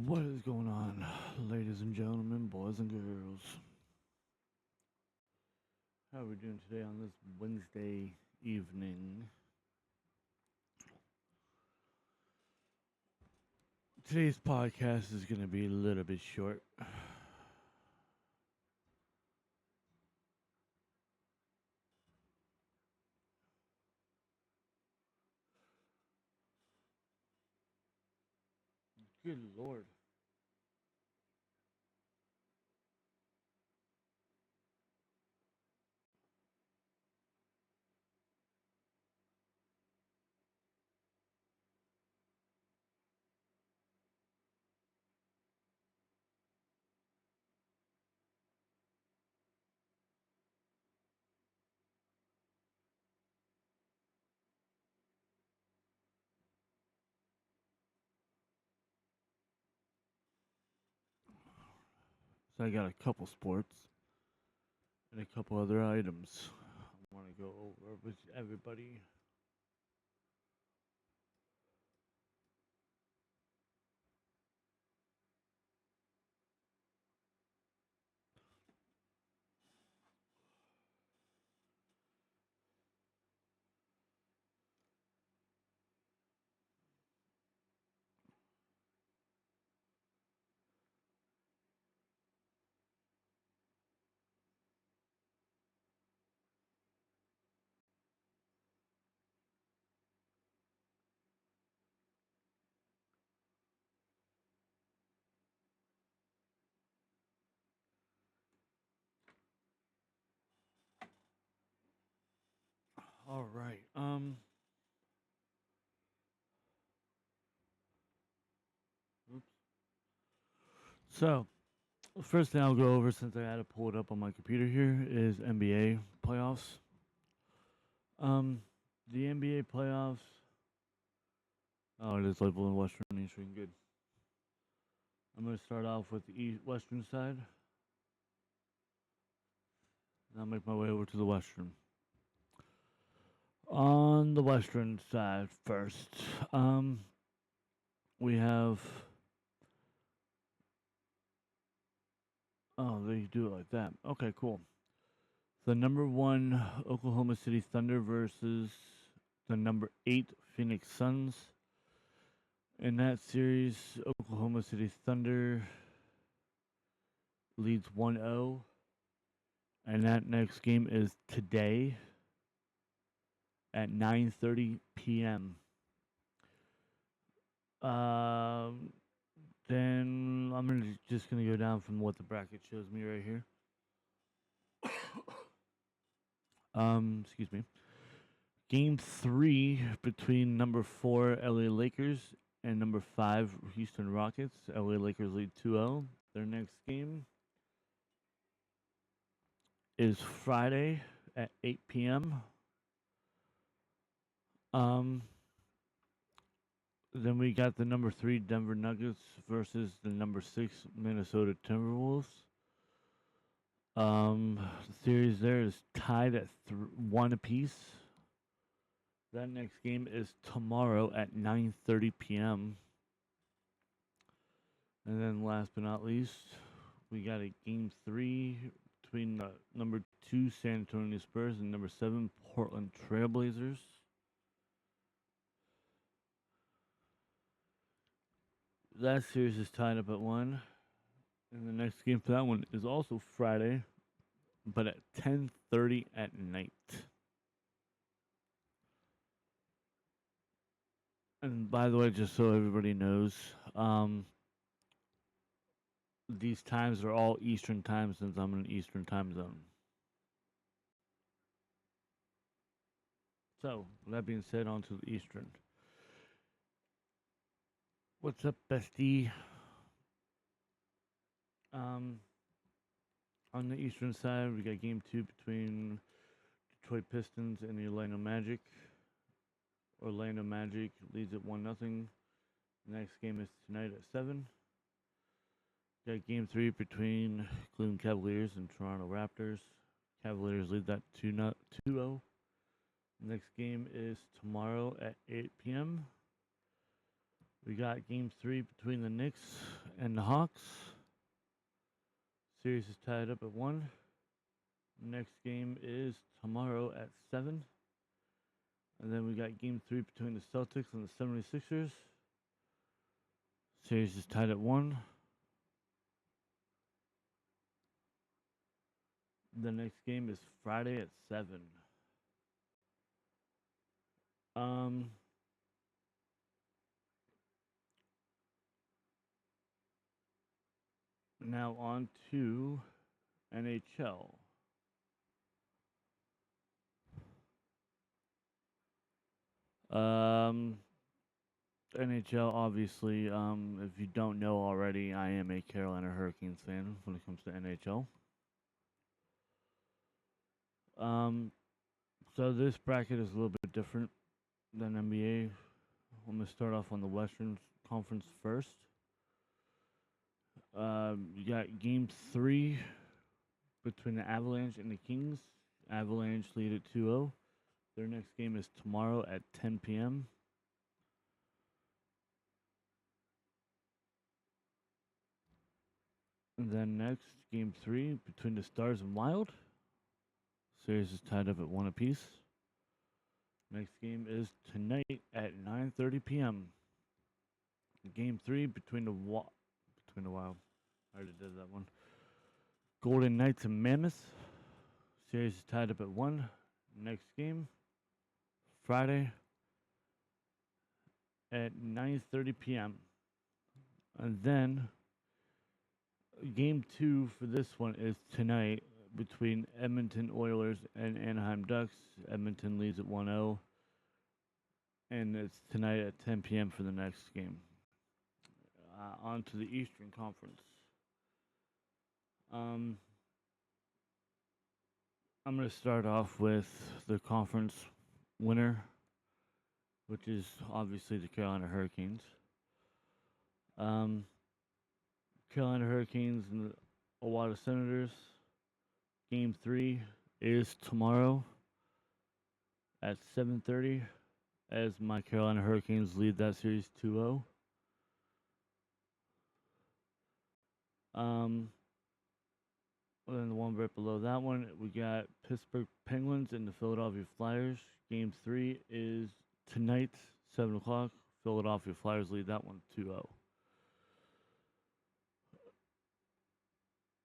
What is going on, ladies and gentlemen, boys and girls? How are we doing today on this Wednesday evening? Today's podcast is going to be a little bit short. Good Lord. So I got a couple sports and a couple other items I want to go over with everybody. All right. Oops. So, first thing I'll go over since I had to pull it up on my computer here is NBA playoffs. The NBA playoffs. Oh, it is labeled in Western and Eastern. Good. I'm going to start off with the Western side, and I'll make my way over to the Western. On the Western side first, we have. Oh, they do it like that. Okay, cool. The number one Oklahoma City Thunder versus the number 8 Phoenix Suns. In that series, Oklahoma City Thunder leads 1-0. And that next game is today at 9:30 p.m. Then I'm just gonna go down from what the bracket shows me right here. Excuse me. Game 3 between number 4 LA Lakers and number 5 Houston Rockets. LA Lakers lead 2-0. Their next game is Friday at 8 p.m. Um, then we got the number 3 Denver Nuggets versus the number 6 Minnesota Timberwolves. The series there is tied at 1 apiece. That next game is tomorrow at 9:30 p.m. And then last but not least, we got a game 3 between the number 2 San Antonio Spurs and number 7 Portland Trailblazers. That series is tied up at 1. And the next game for that one is also Friday, but at 10:30 at night. And by the way, just so everybody knows, these times are all Eastern time since I'm in an Eastern time zone. So, with that being said, on to the Eastern. What's up, bestie? Um, on the Eastern side, we got game 2 between Detroit Pistons and the Orlando Magic. Orlando Magic leads at 1-0. Next game is tonight at 7. Got game 3 between Cleveland Cavaliers and Toronto Raptors. Cavaliers lead that 2-0. Next game is tomorrow at 8 p.m. We got game 3 between the Knicks and the Hawks. Series is tied up at 1. Next game is tomorrow at 7. And then we got game 3 between the Celtics and the 76ers. Series is tied at 1. The next game is Friday at 7. Now on to NHL. NHL, obviously, if you don't know already, I am a Carolina Hurricanes fan when it comes to NHL. So this bracket is a little bit different than NBA. I'm going to start off on the Western Conference first. You got game 3 between the Avalanche and the Kings. Avalanche lead at 2-0. Their next game is tomorrow at 10 p.m. And then next, game 3 between the Stars and Wild. Series is tied up at 1 apiece. Next game is tonight at 9:30 p.m. Game 3 between the Wild. I already did that one. Golden Knights and Mammoth. Series is tied up at 1. Next game, Friday at 9:30 p.m. And then game 2 for this one is tonight between Edmonton Oilers and Anaheim Ducks. Edmonton leads at 1-0. And it's tonight at 10 p.m. for the next game. On to the Eastern Conference. I'm going to start off with the conference winner, which is obviously the Carolina Hurricanes. Carolina Hurricanes and the Ottawa Senators. Game 3 is tomorrow at 7:30 as my Carolina Hurricanes lead that series 2-0. And then the one right below that one, we got Pittsburgh Penguins and the Philadelphia Flyers. Game 3 is tonight, 7 o'clock. Philadelphia Flyers lead that one 2-0.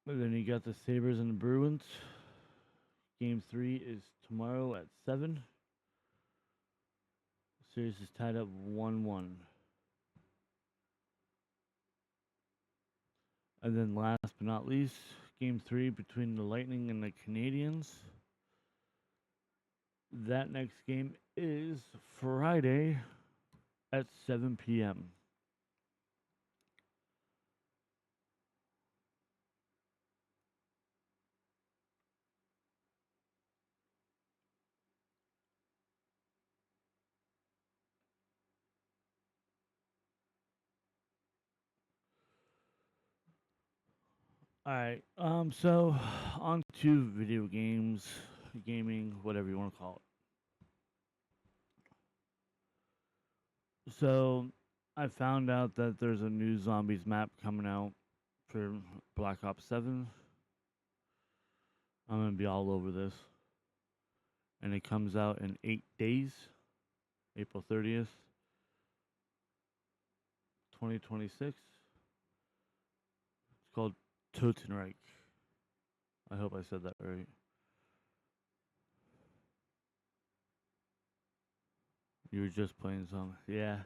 And then you got the Sabres and the Bruins. Game 3 is tomorrow at 7. The series is tied up 1-1. And then last but not least, Game 3 between the Lightning and the Canadiens. That next game is Friday at 7 p.m. Alright, so on to video games, gaming, whatever you want to call it. So, I found out that there's a new zombies map coming out for Black Ops 7. I'm going to be all over this. And it comes out in 8 days, April 30th, 2026. It's called Totenreich. I hope I said that right. You were just playing some. Yeah.